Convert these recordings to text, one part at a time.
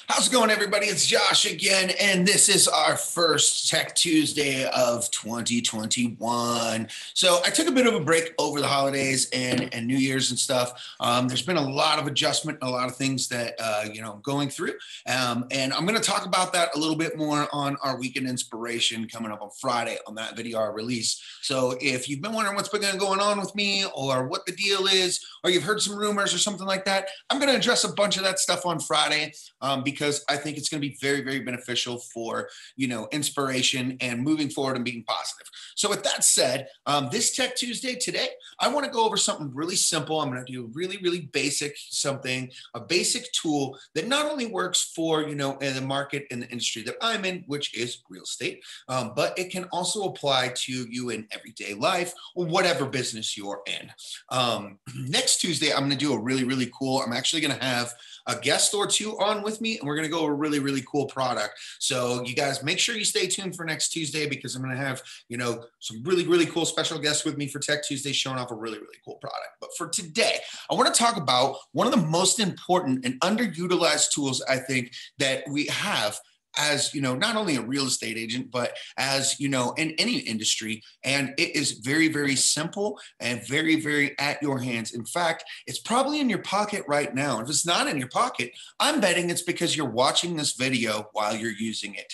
How's it going, everybody? It's Josh again, and this is our first Tech Tuesday of 2021. So I took a bit of a break over the holidays and New Year's and stuff. There's been a lot of adjustment, a lot of things that going through, and I'm going to talk about that a little bit more on our weekend inspiration coming up on Friday on that video I release. So if you've been wondering what's been going on with me or what the deal is, or you've heard some rumors or something like that, I'm going to address a bunch of that stuff on Friday. Because I think it's going to be very, very beneficial for, inspiration and moving forward and being positive. So with that said, this Tech Tuesday today, I want to go over something really simple. I'm going to do a really, really basic a basic tool that not only works for, in the market and the industry that I'm in, which is real estate, but it can also apply to you in everyday life or whatever business you're in. Next Tuesday, I'm going to do a really, really cool, I'm actually going to have a guest or two on with me, and we're going to go over a really, really cool product. So you guys make sure you stay tuned for next Tuesday because I'm going to have, some really, really cool special guests with me for Tech Tuesday showing off a really, really cool product. But for today, I want to talk about one of the most important and underutilized tools I think that we have as, not only a real estate agent, but as, in any industry. And it is very, very simple and very, very at your hands. In fact, it's probably in your pocket right now. If it's not in your pocket, I'm betting it's because you're watching this video while you're using it.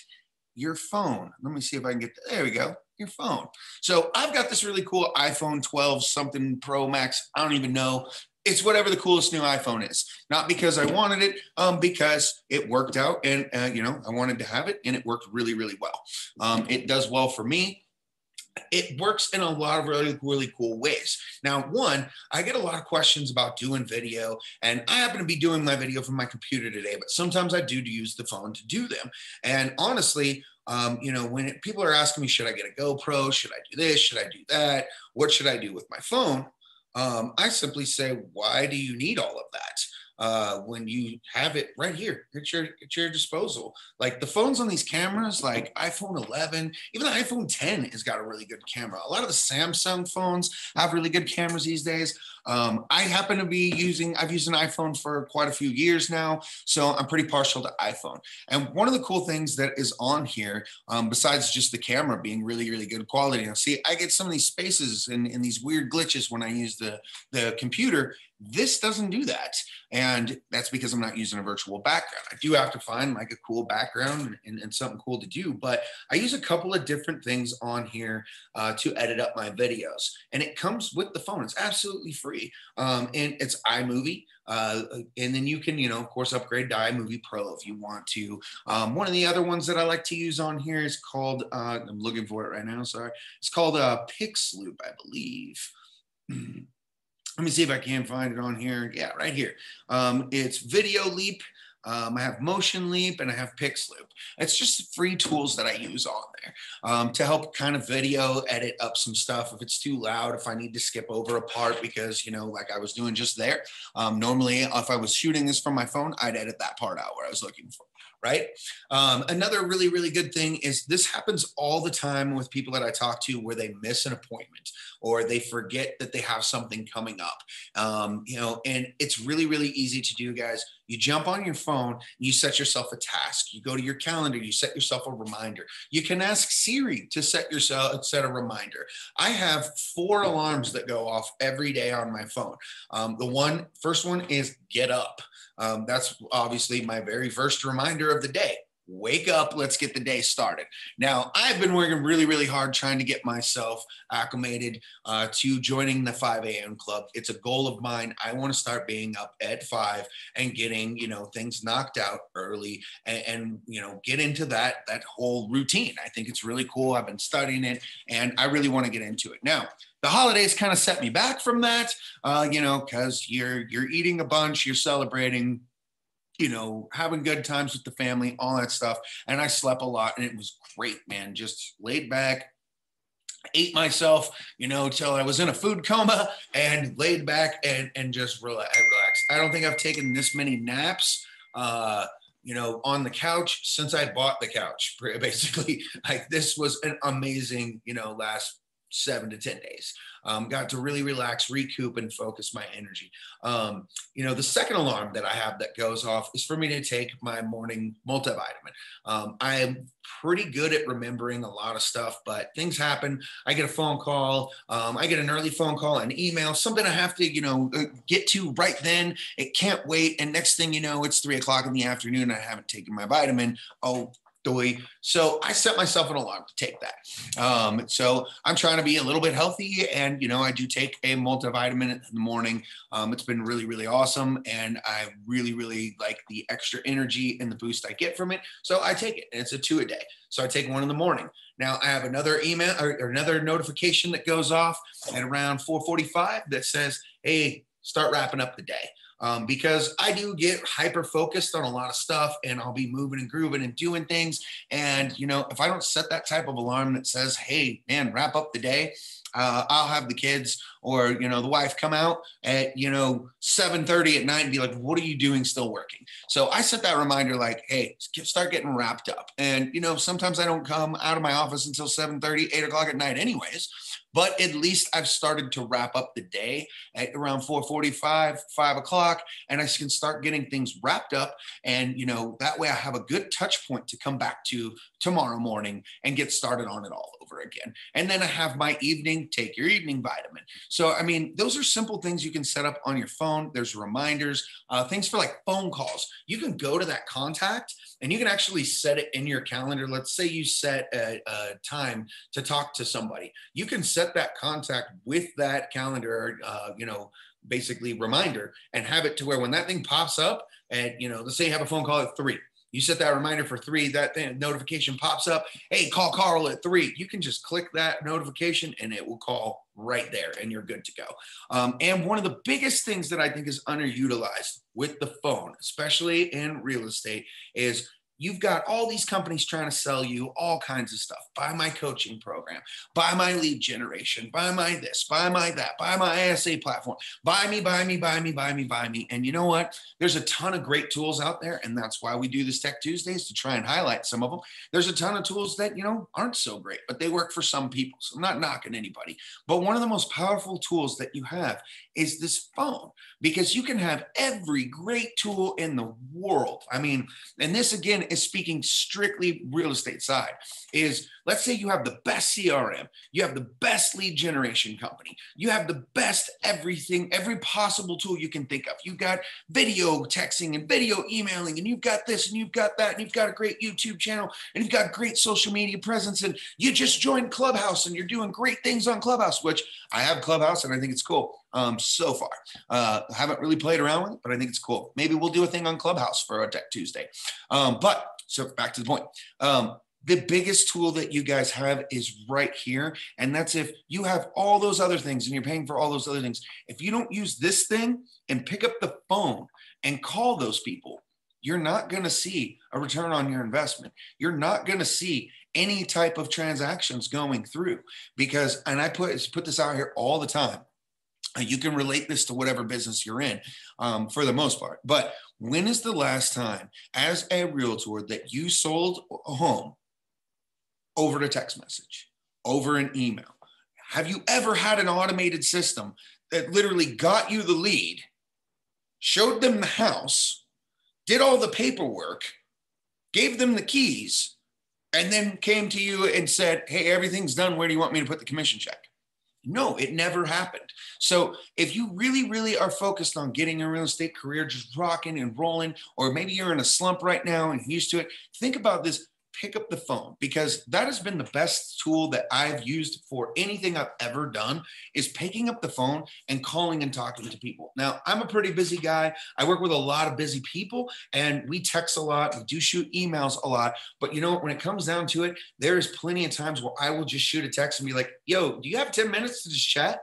Your phone. Let me see if I can there we go. Your phone. So I've got this really cool iPhone 12 something Pro Max. I don't even know. It's whatever the coolest new iPhone is. Not because I wanted it, because it worked out and, I wanted to have it and it worked really, really well. It does well for me. It works in a lot of really, really cool ways. Now, one, I get a lot of questions about doing video, and I happen to be doing my video from my computer today, but sometimes I do use the phone to do them. And honestly, when people are asking me, should I get a GoPro? Should I do this? Should I do that? What should I do with my phone? I simply say, why do you need all of that? When you have it right here at your disposal. Like the phones on these cameras, like iPhone 11, even the iPhone 10 has got a really good camera. A lot of the Samsung phones have really good cameras these days. I happen to be I've used an iPhone for quite a few years now, so I'm pretty partial to iPhone. And one of the cool things that is on here, besides just the camera being really, really good quality, see, I get some of these spaces and these weird glitches when I use the computer. This doesn't do that. And that's because I'm not using a virtual background. I do have to find like a cool background and something cool to do, but I use a couple of different things on here to edit up my videos. And it comes with the phone. It's absolutely free. And it's iMovie. And then you can, of course, upgrade to iMovie Pro if you want to. One of the other ones that I like to use on here is called, I'm looking for it right now, sorry. It's called Pixloop, I believe. Let me see if I can find it on here. Yeah, right here. It's Video Leap. I have Motion Leap and I have Pixloop. It's just free tools that I use on there to help kind of video edit up some stuff. If it's too loud, if I need to skip over a part because, like I was doing just there. Normally, if I was shooting this from my phone, I'd edit that part out where I was looking for. Right. Another really, really good thing is this happens all the time with people that I talk to where they miss an appointment or they forget that they have something coming up. And it's really, really easy to do, guys. You jump on your phone, you set yourself a task. You go to your calendar, you set yourself a reminder. You can ask Siri to set a reminder. I have 4 alarms that go off every day on my phone. The first one is get up. That's obviously my very first reminder of the day. Wake up, let's get the day started. Now, I've been working really, really hard trying to get myself acclimated to joining the 5 a.m. club. It's a goal of mine. I want to start being up at 5 and getting, things knocked out early and get into that whole routine. I think it's really cool. I've been studying it and I really want to get into it. Now, the holidays kind of set me back from that, because you're eating a bunch, you're celebrating, having good times with the family, all that stuff. And I slept a lot and it was great, man. Just laid back, ate myself, till I was in a food coma and laid back and just relaxed. I don't think I've taken this many naps, on the couch since I bought the couch. Basically, like this was an amazing, last 7 to 10 days. Got to really relax, recoup, and focus my energy. The second alarm that I have that goes off is for me to take my morning multivitamin. I am pretty good at remembering a lot of stuff, but things happen. I get a phone call. I get an early phone call, an email, something I have to, get to right then. It can't wait. And next thing you know, it's 3 o'clock in the afternoon. And I haven't taken my vitamin. Oh, so I set myself an alarm to take that. So I'm trying to be a little bit healthy, and I do take a multivitamin in the morning. It's been really, really awesome, and I really, really like the extra energy and the boost I get from it. So I take it, and it's a 2 a day. So I take one in the morning. Now I have another email or another notification that goes off at around 4:45 that says, "Hey, start wrapping up the day." Because I do get hyper focused on a lot of stuff, and I'll be moving and grooving and doing things. And, if I don't set that type of alarm that says, "Hey, man, wrap up the day," I'll have the kids or, the wife come out at, 7:30 at night and be like, "What are you doing still working?" So I set that reminder like, "Hey, start getting wrapped up." And, sometimes I don't come out of my office until 7:30, 8 o'clock at night anyways. But at least I've started to wrap up the day at around 4:45, 5 o'clock, and I can start getting things wrapped up. And, that way I have a good touch point to come back to tomorrow morning and get started on it all over again. And then I have my evening, take your evening vitamin. So, those are simple things you can set up on your phone. There's reminders, things for like phone calls. You can go to that contact and you can actually set it in your calendar. Let's say you set a time to talk to somebody. You can set that contact with that calendar, basically reminder, and have it to where when that thing pops up and, let's say you have a phone call at 3. You set that reminder for 3, that notification pops up. "Hey, call Carl at 3. You can just click that notification and it will call right there and you're good to go. And one of the biggest things that I think is underutilized with the phone, especially in real estate, is you've got all these companies trying to sell you all kinds of stuff. Buy my coaching program, buy my lead generation, buy my this, buy my that, buy my ASA platform, buy me, buy me, buy me, buy me, buy me. And you know what? There's a ton of great tools out there. And that's why we do this Tech Tuesdays, to try and highlight some of them. There's a ton of tools that, aren't so great, but they work for some people. So I'm not knocking anybody. But one of the most powerful tools that you have is this phone, because you can have every great tool in the world. And this again is speaking strictly real estate side, is let's say you have the best CRM, you have the best lead generation company, you have the best everything, every possible tool you can think of. You've got video texting and video emailing, and you've got this and you've got that, and you've got a great YouTube channel, and you've got great social media presence, and you just joined Clubhouse and you're doing great things on Clubhouse, which I have Clubhouse and I think it's cool. So far, I haven't really played around with it, but I think it's cool. Maybe we'll do a thing on Clubhouse for a Tech Tuesday. So back to the point. The biggest tool that you guys have is right here. And that's if you have all those other things and you're paying for all those other things. If you don't use this thing and pick up the phone and call those people, you're not going to see a return on your investment. You're not going to see any type of transactions going through, because, and I put this out here all the time. You can relate this to whatever business you're in, for the most part. But when is the last time as a realtor that you sold a home over a text message, over an email? Have you ever had an automated system that literally got you the lead, showed them the house, did all the paperwork, gave them the keys, and then came to you and said, "Hey, everything's done. Where do you want me to put the commission check?" No, it never happened. So if you really, really are focused on getting a real estate career just rocking and rolling, or maybe you're in a slump right now and used to it, think about this. Pick up the phone, because that has been the best tool that I've used for anything I've ever done, is picking up the phone and calling and talking to people. Now, I'm a pretty busy guy. I work with a lot of busy people, and we text a lot. We do shoot emails a lot. But when it comes down to it, there is plenty of times where I will just shoot a text and be like, "Yo, do you have 10 minutes to just chat?"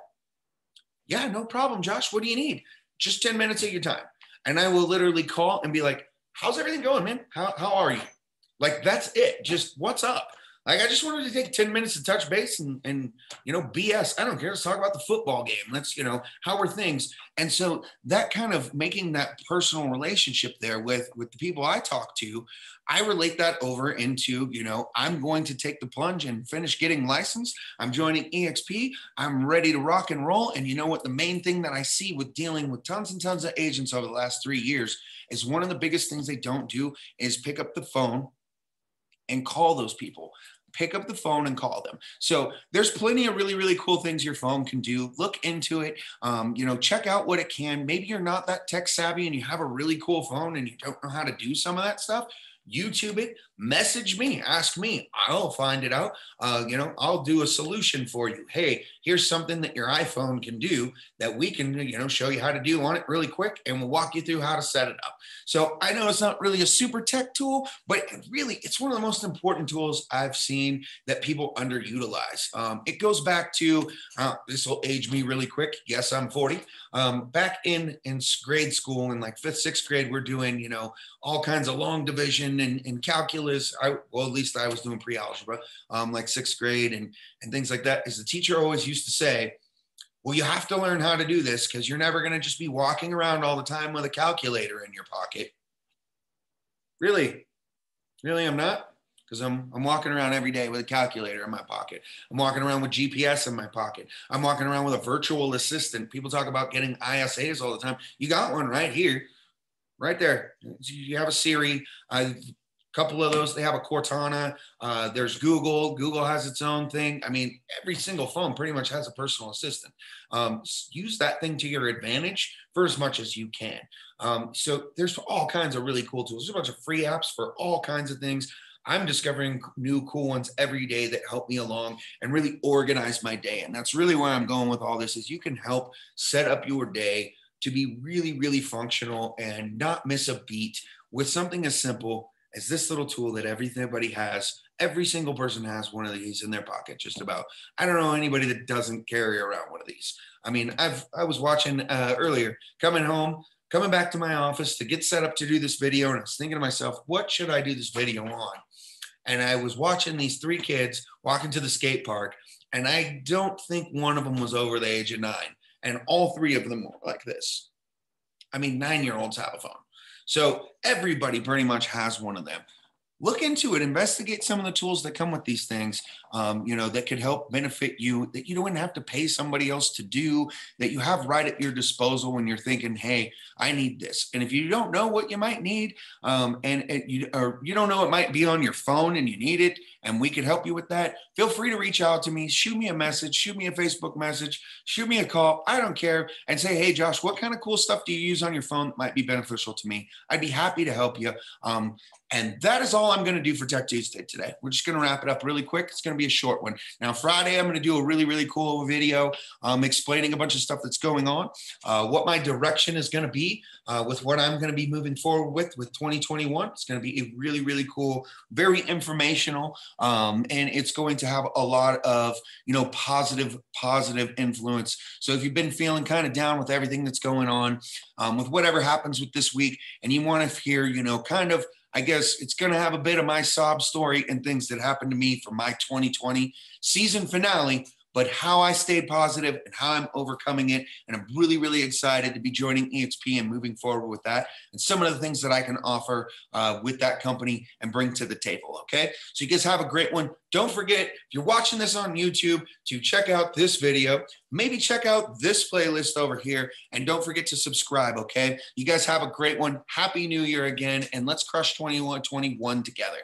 "Yeah, no problem, Josh. What do you need?" "Just 10 minutes of your time." And I will literally call and be like, "How's everything going, man? How are you?" Like, that's it. Just, what's up? Like, I just wanted to take 10 minutes to touch base and, BS. I don't care. Let's talk about the football game. Let's, how are things? And so that kind of making that personal relationship there with the people I talk to, I relate that over into, I'm going to take the plunge and finish getting licensed. I'm joining EXP. I'm ready to rock and roll. And you know what? The main thing that I see with dealing with tons and tons of agents over the last 3 years is one of the biggest things they don't do is pick up the phone and call those people. Pick up the phone and call them. So there's plenty of really, really cool things your phone can do. Look into it. Check out what it can. Maybe you're not that tech savvy and you have a really cool phone and you don't know how to do some of that stuff. YouTube it, message me, ask me. I'll find it out. I'll do a solution for you. Hey, here's something that your iPhone can do that we can, show you how to do on it really quick, and we'll walk you through how to set it up. So I know it's not really a super tech tool, but really it's one of the most important tools I've seen that people underutilize. It goes back to, this will age me really quick. Yes, I'm 40. Back in grade school in like 5th, 6th grade, we're doing, all kinds of long division and calculus. At least I was doing pre-algebra, like 6th grade and things like that. As the teacher always used to say, well, you have to learn how to do this because you're never going to just be walking around all the time with a calculator in your pocket. Really, I'm not, because I'm walking around every day with a calculator in my pocket. I'm walking around with GPS in my pocket. I'm walking around with a virtual assistant. People talk about getting ISAs all the time. You got one right here, right there. You have a Siri. A couple of those, they have a Cortana. There's Google. Google has its own thing. I mean, every single phone pretty much has a personal assistant. Use that thing to your advantage for as much as you can. So there's all kinds of really cool tools. There's a bunch of free apps for all kinds of things. I'm discovering new cool ones every day that help me along and really organize my day. And that's really where I'm going with all this is you can help set up your day to be really, really functional and not miss a beat with something as simple as this little tool that everybody has. Every single person has one of these in their pocket, just about. I don't know anybody that doesn't carry around one of these. I mean, I was watching earlier, coming back to my office to get set up to do this video. And I was thinking to myself, what should I do this video on? And I was watching these 3 kids walking to the skate park. And I don't think one of them was over the age of 9. And all 3 of them were like this. I mean, 9-year-olds have a phone. So everybody pretty much has one of them. Look into it, investigate some of the tools that come with these things, that could help benefit you, that you don't have to pay somebody else to do, that you have right at your disposal when you're thinking, hey, I need this. And if you don't know what you might need, you don't know it might be on your phone and you need it, and we can help you with that, feel free to reach out to me, shoot me a message, shoot me a Facebook message, shoot me a call. I don't care. And say, hey, Josh, what kind of cool stuff do you use on your phone that might be beneficial to me? I'd be happy to help you. And that is all I'm going to do for Tech Tuesday today. We're just going to wrap it up really quick. It's going to be a short one. Now, Friday, I'm going to do a really, really cool video explaining a bunch of stuff that's going on, what my direction is going to be with what I'm going to be moving forward with 2021. It's going to be a really, really cool, very informational, and it's going to have a lot of, positive influence. So if you've been feeling kind of down with everything that's going on, with whatever happens with this week, and you want to hear, kind of, I guess it's going to have a bit of my sob story and things that happened to me for my 2020 season finale, but how I stayed positive and how I'm overcoming it. And I'm really, really excited to be joining EXP and moving forward with that and some of the things that I can offer with that company and bring to the table. Okay. So you guys have a great one. Don't forget, if you're watching this on YouTube, to check out this video, maybe check out this playlist over here, and don't forget to subscribe. Okay. You guys have a great one. Happy New Year again. And let's crush 21 together.